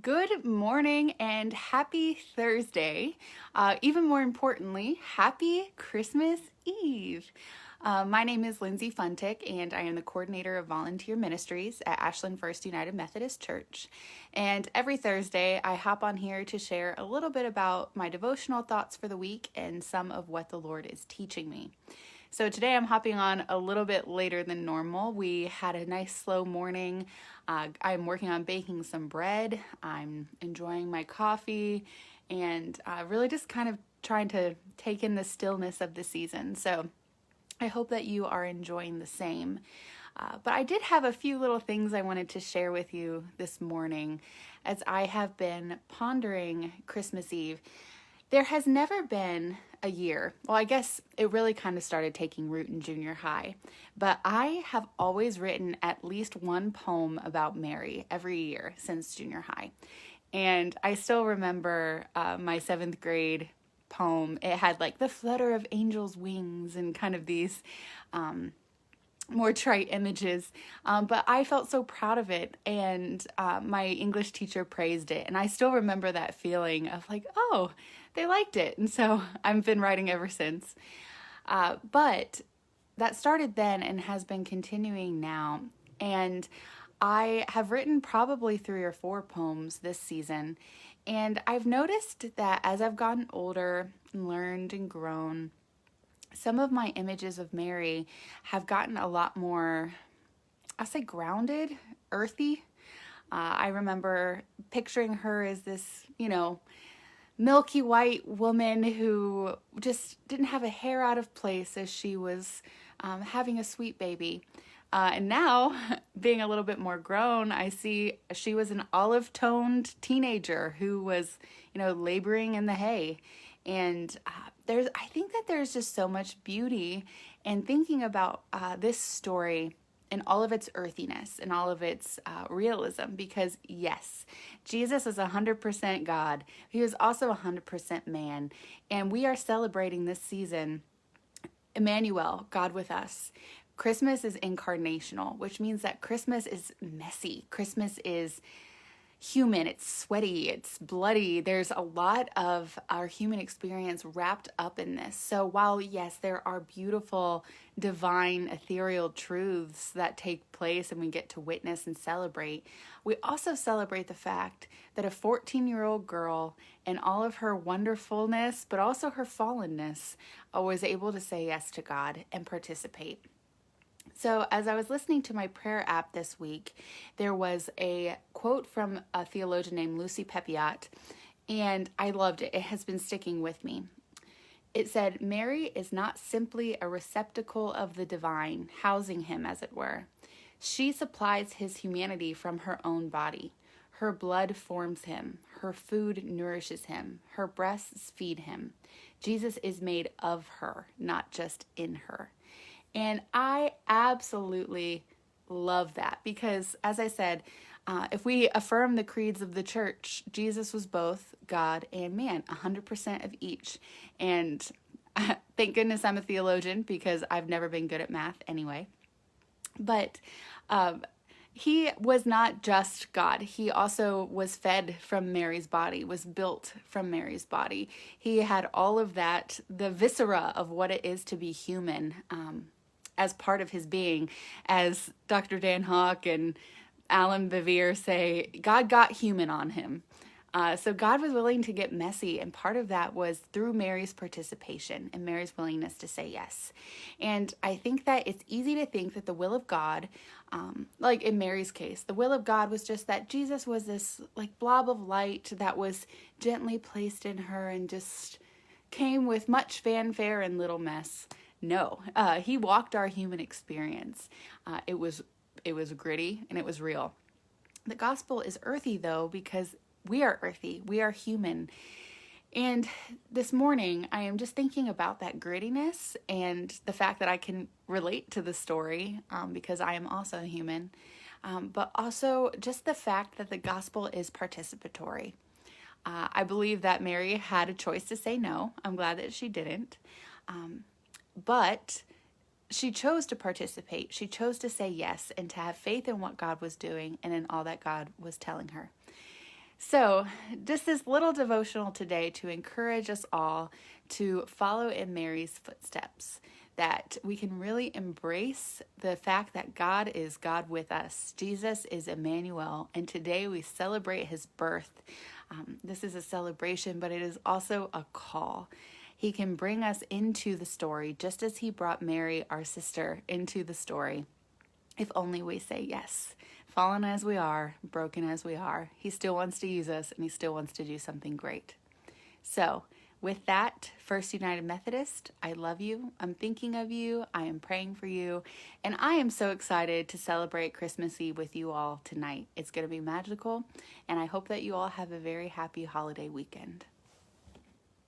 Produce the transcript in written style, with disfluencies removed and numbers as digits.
Good morning and happy Thursday. Even more importantly, happy Christmas Eve. My name is Lindsey Funtik, and I am the coordinator of volunteer ministries at Ashland First United Methodist Church. And every Thursday, I hop on here to share a little bit about my devotional thoughts for the week and some of what the Lord is teaching me. So today I'm hopping on a little bit later than normal. We had a nice slow morning. I'm working on baking some bread. I'm enjoying my coffee and really just kind of trying to take in the stillness of the season. So I hope that you are enjoying the same. But I did have a few little things I wanted to share with you this morning as I have been pondering Christmas Eve. There has never been a year, well, I guess it really kind of started taking root in junior high, but I have always written at least one poem about Mary every year since junior high. And I still remember my seventh grade poem. It had like the flutter of angels' wings and kind of these more trite images, but I felt so proud of it, and my English teacher praised it, and I still remember that feeling of like, oh, they liked it, and so I've been writing ever since. But that started then and has been continuing now, and I have written probably 3 or 4 poems this season, and I've noticed that as I've gotten older and learned and grown, some of my images of Mary have gotten a lot more, I'll say grounded, earthy. I remember picturing her as this, milky white woman who just didn't have a hair out of place as she was having a sweet baby. And now, being a little bit more grown, I see she was an olive-toned teenager who was, laboring in the hay. And I think that there's just so much beauty in thinking about this story in all of its earthiness and all of its realism, because yes, Jesus is 100% God. He was also 100% man. And we are celebrating this season, Emmanuel, God with us. Christmas is incarnational, which means that Christmas is messy. Christmas is human, it's sweaty, it's bloody. There's a lot of our human experience wrapped up in this. So while, yes, there are beautiful, divine, ethereal truths that take place and we get to witness and celebrate, we also celebrate the fact that a 14-year-old girl, in all of her wonderfulness, but also her fallenness, was able to say yes to God and participate. So as I was listening to my prayer app this week, there was a quote from a theologian named Lucy Pepiot, and I loved it. It has been sticking with me. It said, "Mary is not simply a receptacle of the divine, housing him, as it were. She supplies his humanity from her own body. Her blood forms him. Her food nourishes him. Her breasts feed him. Jesus is made of her, not just in her." And I absolutely love that because, as I said, if we affirm the creeds of the church, Jesus was both God and man, 100% of each. And thank goodness I'm a theologian because I've never been good at math anyway. But he was not just God. He also was fed from Mary's body, was built from Mary's body. He had all of that, the viscera of what it is to be human, as part of his being. As Dr. Dan Hawk and Alan Bevere say, God got human on him. So God was willing to get messy, and part of that was through Mary's participation and Mary's willingness to say yes. And I think that it's easy to think that the will of God, like in Mary's case, the will of God was just that Jesus was this like blob of light that was gently placed in her and just came with much fanfare and little mess. No, he walked our human experience. It was gritty and it was real. The gospel is earthy though, because we are earthy, we are human. And this morning, I am just thinking about that grittiness and the fact that I can relate to the story because I am also a human, but also just the fact that the gospel is participatory. I believe that Mary had a choice to say no. I'm glad that she didn't. But she chose to participate. She chose to say yes and to have faith in what God was doing and in all that God was telling her. So, just this little devotional today to encourage us all to follow in Mary's footsteps, that we can really embrace the fact that God is God with us. Jesus is Emmanuel, and today we celebrate his birth. This is a celebration, but it is also a call. He can bring us into the story just as he brought Mary, our sister, into the story, if only we say yes. Fallen as we are, broken as we are, he still wants to use us and he still wants to do something great. So, with that, First United Methodist, I love you. I'm thinking of you. I am praying for you. And I am so excited to celebrate Christmas Eve with you all tonight. It's going to be magical. And I hope that you all have a very happy holiday weekend.